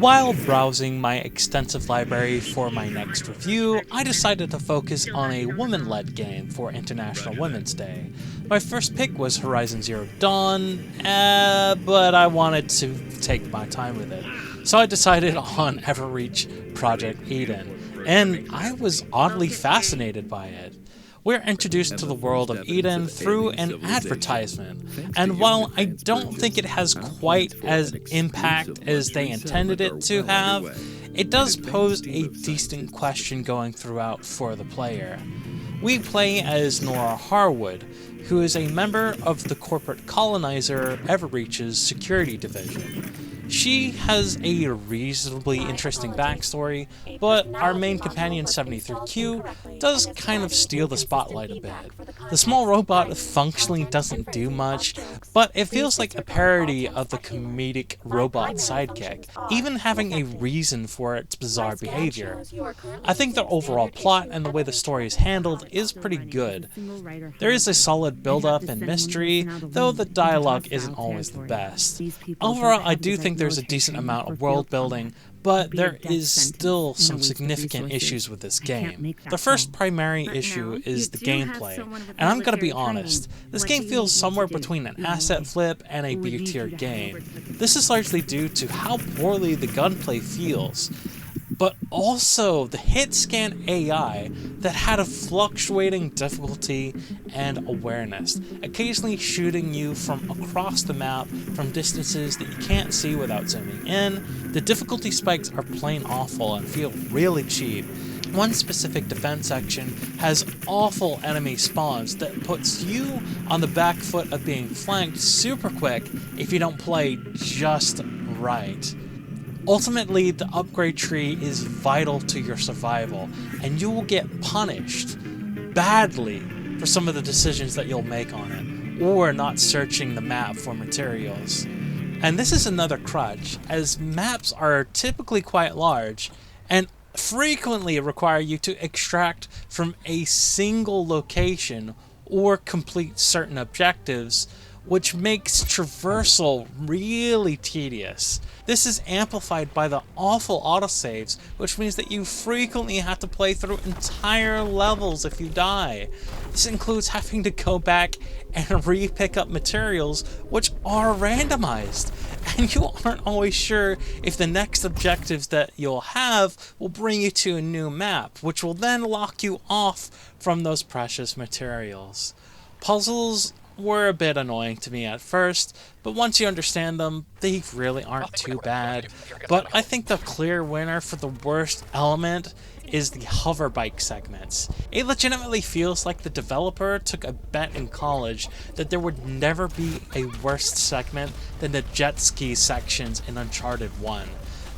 While browsing my extensive library for my next review, I decided to focus on a woman-led game for International Women's Day. My first pick was Horizon Zero Dawn, but I wanted to take my time with it. So I decided on Everreach Project Eden, and I was oddly fascinated by it. We're introduced to the world of Eden through an advertisement, and while I don't think it has quite as impact as they intended it to have, it does pose a decent question going throughout for the player. We play as Nora Harwood, who is a member of the corporate colonizer Everreach's security division. She has a reasonably interesting backstory, but our main companion 73Q does kind of steal the spotlight a bit. The small robot functionally doesn't do much, but it feels like a parody of the comedic robot sidekick, even having a reason for its bizarre behavior. I think the overall plot and the way the story is handled is pretty good. There is a solid build-up and mystery, though the dialogue isn't always the best. Overall, I do think there's a decent amount of world building, but there is still some significant issues with this game. The first primary issue is the gameplay, and I'm gonna be honest, this game feels somewhere between an asset flip and a B-tier game. This is largely due to how poorly the gunplay feels, but also the hit scan AI that had a fluctuating difficulty and awareness, occasionally shooting you from across the map from distances that you can't see without zooming in. The difficulty spikes are plain awful and feel really cheap. One specific defense section has awful enemy spawns that puts you on the back foot of being flanked super quick if you don't play just right. Ultimately, the upgrade tree is vital to your survival, and you will get punished badly for some of the decisions that you'll make on it, or not searching the map for materials. And this is another crutch, as maps are typically quite large, and frequently require you to extract from a single location or complete certain objectives, which makes traversal really tedious. This is amplified by the awful autosaves, which means that you frequently have to play through entire levels if you die. This includes having to go back and re-pick up materials which are randomized, and you aren't always sure if the next objectives that you'll have will bring you to a new map, which will then lock you off from those precious materials. Puzzles were a bit annoying to me at first, but once you understand them, they really aren't too bad. But I think the clear winner for the worst element is the hover bike segments. It legitimately feels like the developer took a bet in college that there would never be a worse segment than the jet ski sections in Uncharted 1.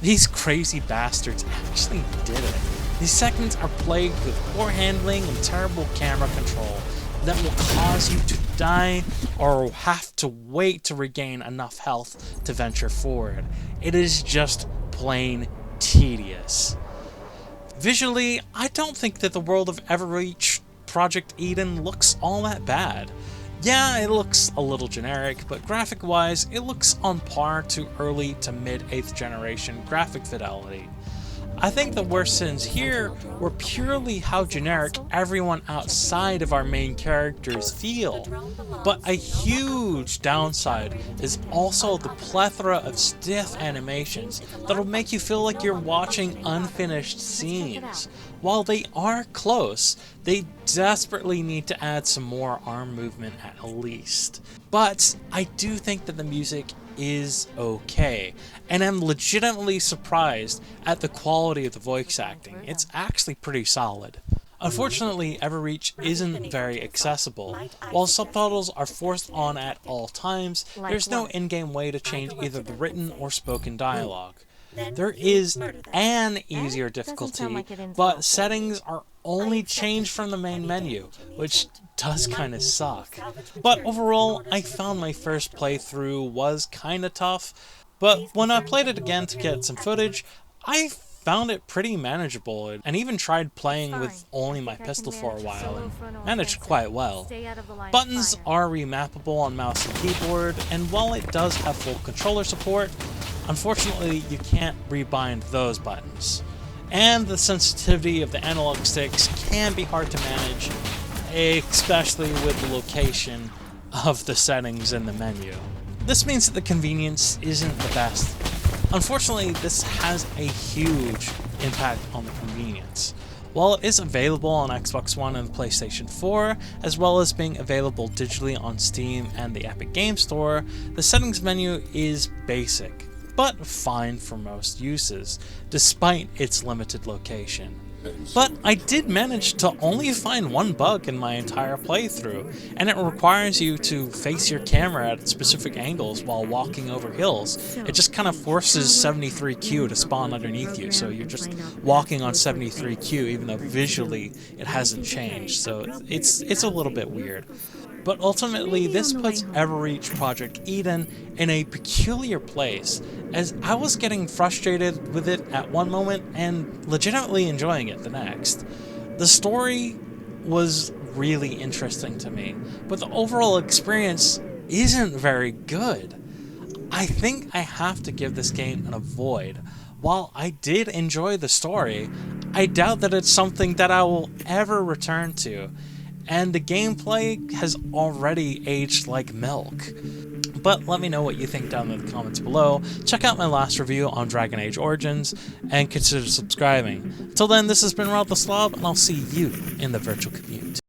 These crazy bastards actually did it. These segments are plagued with poor handling and terrible camera control that will cause you to die or have to wait to regain enough health to venture forward. It is just plain tedious. Visually, I don't think that the world of Everreach Project Eden looks all that bad. Yeah, it looks a little generic, but graphic-wise, it looks on par to early to mid 8th generation graphic fidelity. I think the worst sins here were purely how generic everyone outside of our main characters feel. But a huge downside is also the plethora of stiff animations that'll make you feel like you're watching unfinished scenes. While they are close, they desperately need to add some more arm movement at least. But I do think that the music is okay, and I'm legitimately surprised at the quality of the voice acting. It's actually pretty solid. Unfortunately, Everreach isn't very accessible. While subtitles are forced on at all times, there's no in-game way to change either the written or spoken dialogue. There is an easier difficulty, but settings are only changed from the main menu, which does kind of suck. But overall, I found my first playthrough was kind of tough, but when I played it again to get some footage, I found it pretty manageable, and even tried playing with only my pistol for a while and managed quite well. Buttons are remappable on mouse and keyboard, and while it does have full controller support, Unfortunately, you can't rebind those buttons. And the sensitivity of the analog sticks can be hard to manage, especially with the location of the settings in the menu. This means that the convenience isn't the best. Unfortunately, this has a huge impact on the convenience. While it is available on Xbox One and the PlayStation 4, as well as being available digitally on Steam and the Epic Game Store, the settings menu is basic, but fine for most uses, despite its limited location. But I did manage to only find one bug in my entire playthrough, and it requires you to face your camera at specific angles while walking over hills. It just kind of forces 73Q to spawn underneath you, so you're just walking on 73Q even though visually it hasn't changed, so it's a little bit weird. But ultimately, this puts Everreach Project Eden in a peculiar place, as I was getting frustrated with it at one moment and legitimately enjoying it the next. The story was really interesting to me, but the overall experience isn't very good. I think I have to give this game an avoid. While I did enjoy the story, I doubt that it's something that I will ever return to. And the gameplay has already aged like milk. But let me know what you think down in the comments below. Check out my last review on Dragon Age Origins, and consider subscribing. Until then, this has been Rod the Slob, and I'll see you in the virtual commute.